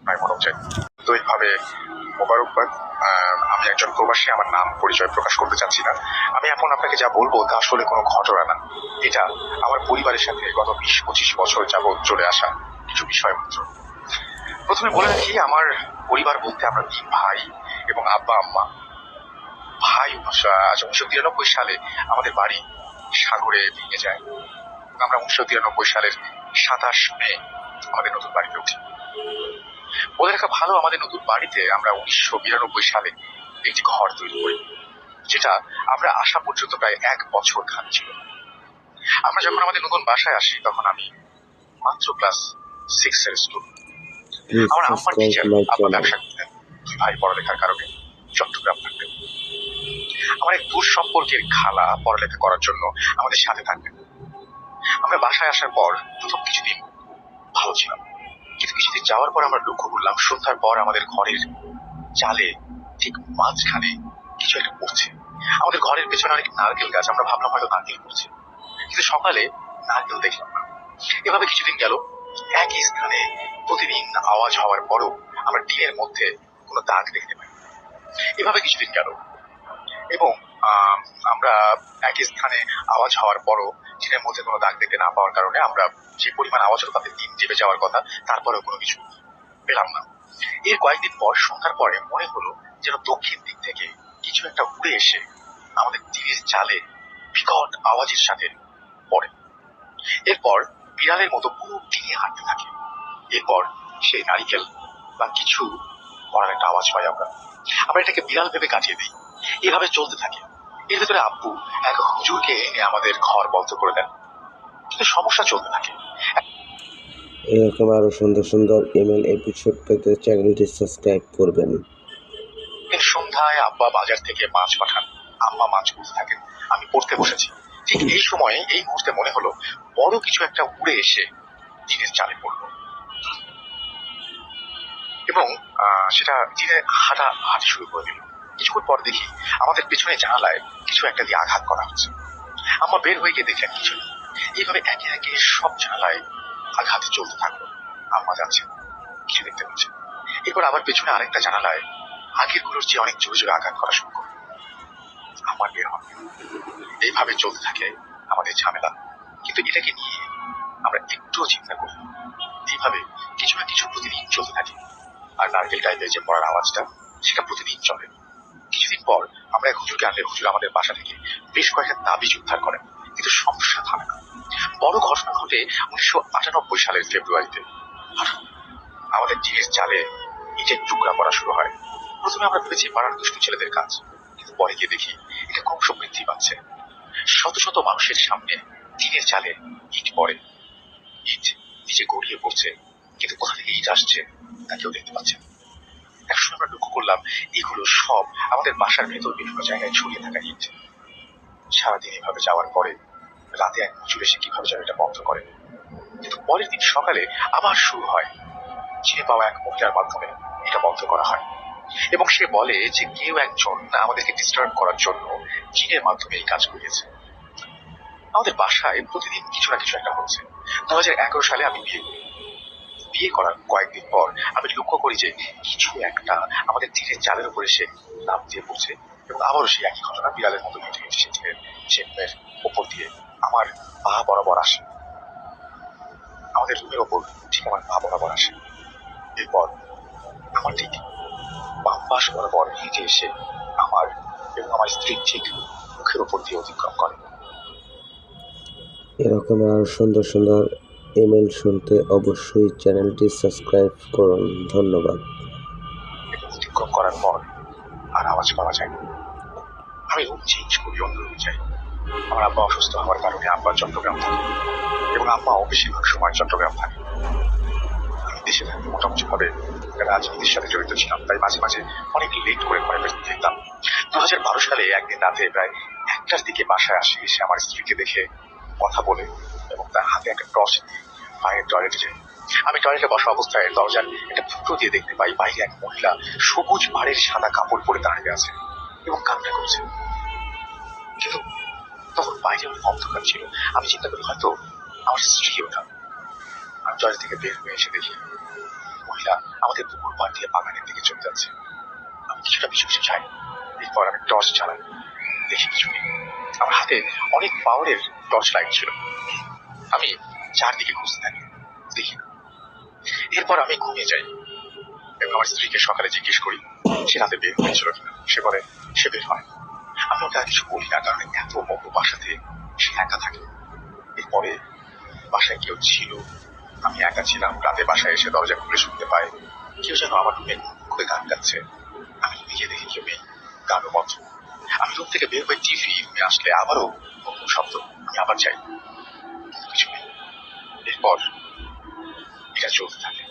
ভাই মনে হচ্ছে দুইভাবে মোবারকবাদ। আমি একজন প্রবাসী, আমার নাম পরিচয় প্রকাশ করতে চাচ্ছি না। আমি এখন আপনাকে যা বলবো তা আসলে কোনো ঘটনা না, এটা আমার পরিবারের সাথে গত 20-25 বছর যাবৎ চলে আসা কিছু বিষয় মাত্র। প্রথমে বলে রাখি, আমার পরিবার বলতে আমরা 3 ভাই এবং আব্বা আম্মা। ভাই 1993 সালে আমাদের বাড়ি সাগরে ভেঙে যায়। আমরা 1993 সালের 27 মে আমাদের নতুন বাড়িতে উঠি। বলে রাখা ভালো, আমাদের নতুন বাড়িতে আমরা 1992 সালে একটি ঘর তৈরি করি, যেটা আমরা আসা পর্যন্ত প্রায় 1 বছর খাচ্ছিল। আমরা যখন আমাদের নতুন বাসায় আসি তখন আমি মাত্র ক্লাস 6 এর স্টুডেন্ট। আমার আম্মার টিচার, আব্বা ব্যবসা করতেন, 2 ভাই পড়ালেখার কারণে চট্টগ্রাম থাকতেন। আমার এক দূর সম্পর্কের খালা পড়ালেখা করার জন্য আমাদের সাথে থাকতেন। আমরা বাসায় আসার পর প্রথম কিছুদিন ভালো ছিলাম, কিন্তু কিছুদিন যাওয়ার পর আমরা লক্ষ্য করলাম সন্ধ্যার পর আমাদের ঘরের চালে ঠিক মাঝখানে কিছু একটা পড়ছে। আমাদের ঘরের পেছনে অনেক নারকেল গাছ, আমরা ভাবলাম হয়তো নারকেল পড়ছে, কিন্তু সকালে নারকেল দেখলাম না। এভাবে কিছুদিন গেল, একই স্থানে প্রতিদিন আওয়াজ হওয়ার পরও আমরা টিনের মধ্যে কোনো দাগ দেখতে পাই। এভাবে কিছুদিন গেল এবং আমরা একই স্থানে আওয়াজ হওয়ার পরও টিনের মধ্যে কোনো দাগ দেখতে না পাওয়ার কারণে আমরা যে পরিমাণ আওয়াজ হলো তাতে দিন চেপে যাওয়ার কথা, তারপরেও কোনো কিছু পেলাম না। এর কয়েকদিন পর সন্ধ্যার পরে মনে হলো যেন দক্ষিণ দিক থেকে কিছু একটা উড়ে এসে আমাদের টিনের চালে বিকট আওয়াজের সাথে পড়ে। এরপর বিড়ালের মতো পুরো টিনে হাঁটতে থাকে। এরপর সেই নারিকেল বা কিছু পড়ার একটা আওয়াজ পাই আমরা এটাকে বিড়াল ভেবে কাটিয়ে দিই। এভাবে চলতে থাকে। এর ভিতরে আব্বু এক হুজুরকে এনে আমাদের ঘর বন্ধ করে দেন, কিন্তু সমস্যা চলতে থাকে। এরকম আরো সুন্দর সুন্দর ইমেল এপিসোড পেতে চ্যানেলটি সাবস্ক্রাইব করবেন। সন্ধ্যায় আব্বা বাজার থেকে মাছ পাঠান, আম্মা মাছ কুটতে থাকেন, আমি পড়তে বসেছি। ঠিক এই সময়ে এই মুহূর্তে মনে হলো বড় কিছু একটা উড়ে এসে টিনের চালে পড়লো এবং সেটা টিনে হাঁটা শুরু করে দিল। কিছুক্ষণ পর দেখি আমাদের পেছনে জানালায় কিছু একটা দিয়ে আঘাত করা হচ্ছে। আম্মা বের হয়ে গিয়ে দেখলেন কিছু নেই। এইভাবে একে একে সব জানালায় আঘাত চলতে থাকলো। আম্মা যাচ্ছে, কিছু দেখতে পাচ্ছে। এরপর আবার পেছনে আরেকটা জানালায় আগের গুলোর চেয়ে অনেক জোরে জোরে আঘাত করা শুরু করলো। আমার বের হবে। এইভাবে চলতে থাকে আমাদের ঝামেলা, কিন্তু এটাকে নিয়ে আমরা একটুও চিন্তা করি। এইভাবে কিছু না কিছু প্রতিদিন চলতে থাকে। আর নারকেল টাইপের যে পড়ার আওয়াজটা, সেটা প্রতিদিন চলে। কিছুদিন পর আমরা এক হুজুরকে আনলে হুজুর আমাদের বাসা থেকে বেশ কয়েকটা তাবিজ উদ্ধার করেন, কিন্তু সমস্যা থামে না। বড় ঘটনা ঘটে 1998 সালের ফেব্রুয়ারিতে। আমাদের টিনের চালে ইটের টুকরা পড়া শুরু হয়। প্রথমে আমরা ভেবেছি পাড়ার দুষ্টু ছেলেদের কাজ, কিন্তু পরে গিয়ে দেখি এটা ক্রমশ বৃদ্ধি পাচ্ছে। শত শত মানুষের সামনে টিনের চালে ইট পড়ে, ইট নিচে গড়িয়ে পড়ছে, কিন্তু কোথা থেকে ইট আসছে তা কেউ দেখতে পাচ্ছে না। একসময় আমরা লক্ষ্য করলাম এগুলো সব আমাদের বাসার ভেতর বিভিন্ন জায়গায় ছড়িয়ে থাকা ইট। সারাদিন এভাবে যাওয়ার পরে রাতে এক হুজুর এসে কিভাবে যেন এটা বন্ধ করে, কিন্তু পরের দিন সকালে আবার শুরু হয়। চিনে পাওয়া এক মহিলার মাধ্যমে এটা বন্ধ করা হয় এবং সে বলে যে কেউ একজন আমাদেরকে ডিস্টার্ব করার জন্য জিনের মাধ্যমে এই কাজ করিয়েছে। আমাদের বাসায় প্রতিদিন কিছু না কিছু একটা হচ্ছে। 2011 সালে আমি বিয়ে করি। বিয়ে করার কয়েকদিন পর আমি লক্ষ্য করি যে কিছু একটা আমাদের টিনের চালের উপর এসে লাফ দিয়ে পড়ছে এবং আবারও সেই একই ঘটনা, বিড়ালের মতো হেঁটে হেঁটে সে টিনের চেপের ওপর দিয়ে আমার পা বরাবর আসে, আমাদের রুমের ওপর ঠিক আমার পা বরাবর আসে। এরপর আমার ঠিক বাম পাশ বরাবর হেঁটে এসে আমার এবং আমার স্ত্রীর ঠিক মুখের ওপর দিয়ে অতিক্রম করে। এরকম আরো সুন্দর সুন্দর ইমেল শুনতে অবশ্যই চ্যানেলটি সাবস্ক্রাইব করুন। ধন্যবাদ। অতিক্রম করার পর আর আওয়াজ পাওয়া যায় না। আমি রুম চেঞ্জ করি, অন্য রুমে যাই। আমার আব্বা অসুস্থ হওয়ার কারণে আব্বা চট্টগ্রাম থাকে এবং আম্মাও বেশিরভাগ সময় চট্টগ্রাম থাকে। আমি দেশে থাকতে মোটামুটি ভাবে রাজনীতির সাথে জড়িত ছিলাম, তাই মাঝে মাঝে অনেক লেট করে ঘরে ফিরতাম। 2012 সালে একদিন রাতে প্রায় 1টার দিকে বাসায় আসি, এসে আমার স্ত্রীকে দেখে কথা বলে এবং তার হাতে একটা টর্চ নিয়ে বাইরে টয়লেটে যাই। আমি টয়লেটে বসা অবস্থায় দরজার একটা ফুটো দিয়ে দেখতে পাই বাইরে এক মহিলা সবুজ পাড়ের সাদা কাপড় পরে দাঁড়িয়ে আছে এবং কান্না করছে। কিন্তু তখন বাইরে অনেক অন্ধকার ছিল। আমি চিন্তা করি হয়তো আমার স্ত্রী ওঠা। আমি টয়লেট থেকে বের হয়ে এসে দেখি মহিলা আমাদের পুকুর পাড় দিয়ে বাগানের দিকে চলে যাচ্ছে। আমি কিছুটা পিছু পিছু যাই। এরপর আমি টর্চ চালাই, দেখি কিছু নেই। আমার হাতে অনেক পাওয়ারের টর্চ লাইট ছিল। আমি চারদিকে খুঁজতে থাকি, দেখি না। এরপর আমি ঘুমিয়ে যাই এবং আমার স্ত্রীকে সকালে জিজ্ঞেস করি সে রাতে বের হয়েছিল কিনা। সে বলে সে বের হয়। আমি ওকে আর কিছু বলি না, কারণ এত বড় বাসাতে সে একা থাকে। এরপরে বাসায় কেউ ছিল, আমি একা ছিলাম। রাতে বাসায় এসে দরজা খুলে শুনতে পাই কেউ যেন আমার রুমে খুলে গান গাচ্ছে। আমি রুমে গিয়ে দেখি কেউ নেই, গানও বন্ধ। আমি রুম থেকে বের হয়ে টিভি রুমে আসলে আবারও নতুন শব্দ। আমি আবার যাই, কিন্তু কিছু নেই। এরপর এটা চলতে থাকে।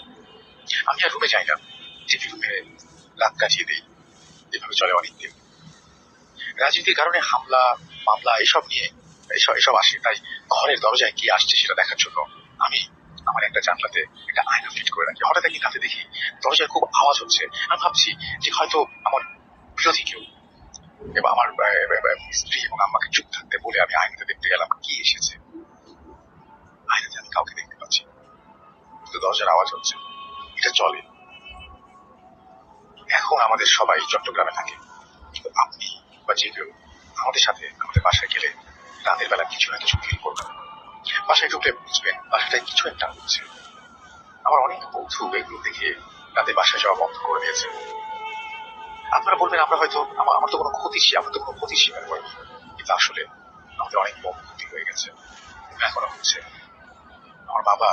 আমি আর রুমে যাই না, টিভি রুমে রাত কাটিয়ে দিই। এভাবে চলে অনেকদিন। রাজনীতির কারণে হামলা মামলা এসব নিয়ে এসব আসে, তাই ঘরের দরজায় কি আসছে সেটা দেখার জন্য আমি আমার একটা জানলাতে একটা আয়না ফিট করে রাখি। হঠাৎ একদিন রাতে দেখি দরজায় খুব আওয়াজ হচ্ছে। আমি ভাবছি যে হয়তো আমার বিরোধী কেউ। এবার আমার স্ত্রী এবং আম্মাকে চুপ থাকতে বলে আমি আয়নাতে দেখতে গেলাম কি এসেছে। আয়নাতে আমি কাউকে দেখতে পাচ্ছি, কিন্তু দরজার আওয়াজ হচ্ছে, এটা চলে। এখন আমাদের সবাই চট্টগ্রামে থাকে, কিন্তু আপনি বা যে কেউ আমাদের সাথে আমাদের বাসায় গেলে রাতের বেলা কিছু না কিছু ফিল করবেন। বাসায় ঢুকলে বুঝবেন বাসাটায় কিছু একটা হচ্ছে। আমার অনেক বন্ধু এগুলো দেখে রাতে বাসায় যাওয়া বন্ধ করে দিয়েছে। আপনারা বলবেন আমরা হয়তো আমার তো কোনো আমরা তো কোনো ক্ষতি স্বীকার করিনি, কিন্তু আসলে আমাদের অনেক বড় ক্ষতি হয়ে গেছে, এখনো হচ্ছে। আমার বাবা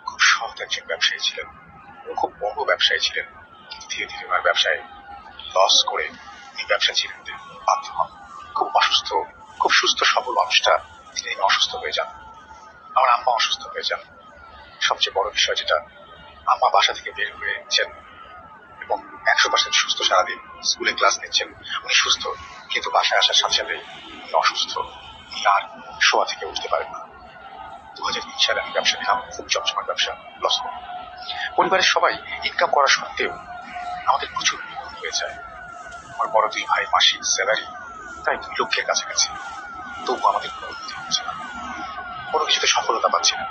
খুব সৎ একজন ব্যবসায়ী ছিলেন, খুব বড় ব্যবসায়ী ছিলেন, কিন্তু ধীরে ধীরে ওনার ব্যবসায় লস করে উনি ব্যবসা ছেড়ে দিতে বাধ্য হন। খুব অসুস্থ, খুব সুস্থ সবল মানুষটা তিনি অসুস্থ হয়ে যান। আমার আম্মা অসুস্থ হয়ে যান। সবচেয়ে বড় বিষয় যেটা, আম্মা বাসা থেকে বের হয়েছেন এবং 100% সুস্থ, সারাদিন স্কুলে ক্লাস নিচ্ছেন, উনি সুস্থ, কিন্তু বাসায় আসার সাথে সাথে উনি অসুস্থ। উনি আর শোয়া থেকে উঠতে পারেন না। 2003 সালে আমি ব্যবসা নিলাম, খুব চমচমার ব্যবসা, লস হল। পরিবারের সবাই ইনকাম করা সত্ত্বেও আমাদের প্রচুর বিপদ হয়ে যায়। আমার বড় 2 ভাই মাসিক স্যালারি প্রায় 2 লক্ষের কাছাকাছি, তবু আমাদের কোনো উন্নতি হচ্ছে না, কোনো কিছুতে সফলতা পাচ্ছি না।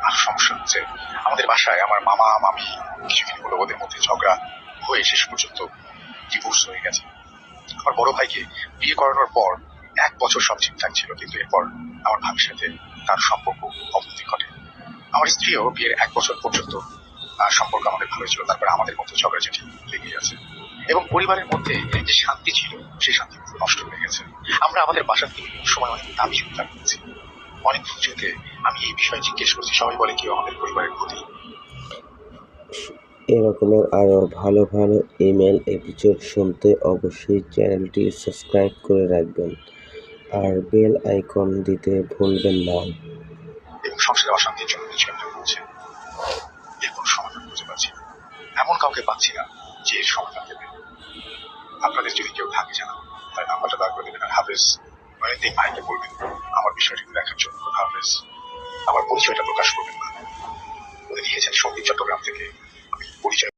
আর সমস্যা হচ্ছে আমাদের বাসায় আমার মামা মামি কিছুদিন হলো ওদের মধ্যে ঝগড়া হয়ে শেষ পর্যন্ত ডিভোর্স হয়ে গেছে। আমার বড় ভাইকে বিয়ে করানোর পর 1 বছর সব ঠিকঠাক ছিল, কিন্তু এরপর আমার ভাবির সাথে তার সম্পর্ক অবনতি ঘটে। আমার স্ত্রীও বিয়ের 1 বছর পর্যন্ত সম্পর্ক আমাদের ভালো ছিল, তারপরে আমাদের মধ্যে ঝগড়াঝাটি লেগে আছে এবং পরিবারের মধ্যে যে শান্তি ছিল সেই শান্তি পুরো নষ্ট হয়ে গেছে। আমরা আমাদের বাসা থেকে সময় অনেক দাবি উদ্ধার করছি। অনেক কিছুতে আমি এই বিষয়ে জিজ্ঞেস করছি, সবাই বলে কেউ আমাদের পরিবারের ক্ষতি। এরকমের আরও ভালো ভালো ইমেল এপিসোড শুনতে অবশ্যই চ্যানেলটি সাবস্ক্রাইব করে রাখবেন আর বেল আইকন দিতে ভুলবেন না। এবং সংসারে অশান্তির জন্য কিছু একটা বলছে, এর কোনো সমাধান খুঁজে পাচ্ছি না। এমন কাউকে পাচ্ছি না যে এর সমাধান দেবে। আপনাদের যদি কেউ থাকে জানা, তাই নাম্বারটা দয়া করে দেবেন। আর হাফেজ, অনেকদিন ভাইকে বলবেন আমার বিষয়টি দেখার জন্য। হাফেজ, আমার পরিচয়টা প্রকাশ করবেন না। উনি লিখেছেন সন্দীপ চট্টগ্রাম থেকে। আমি পরিচয়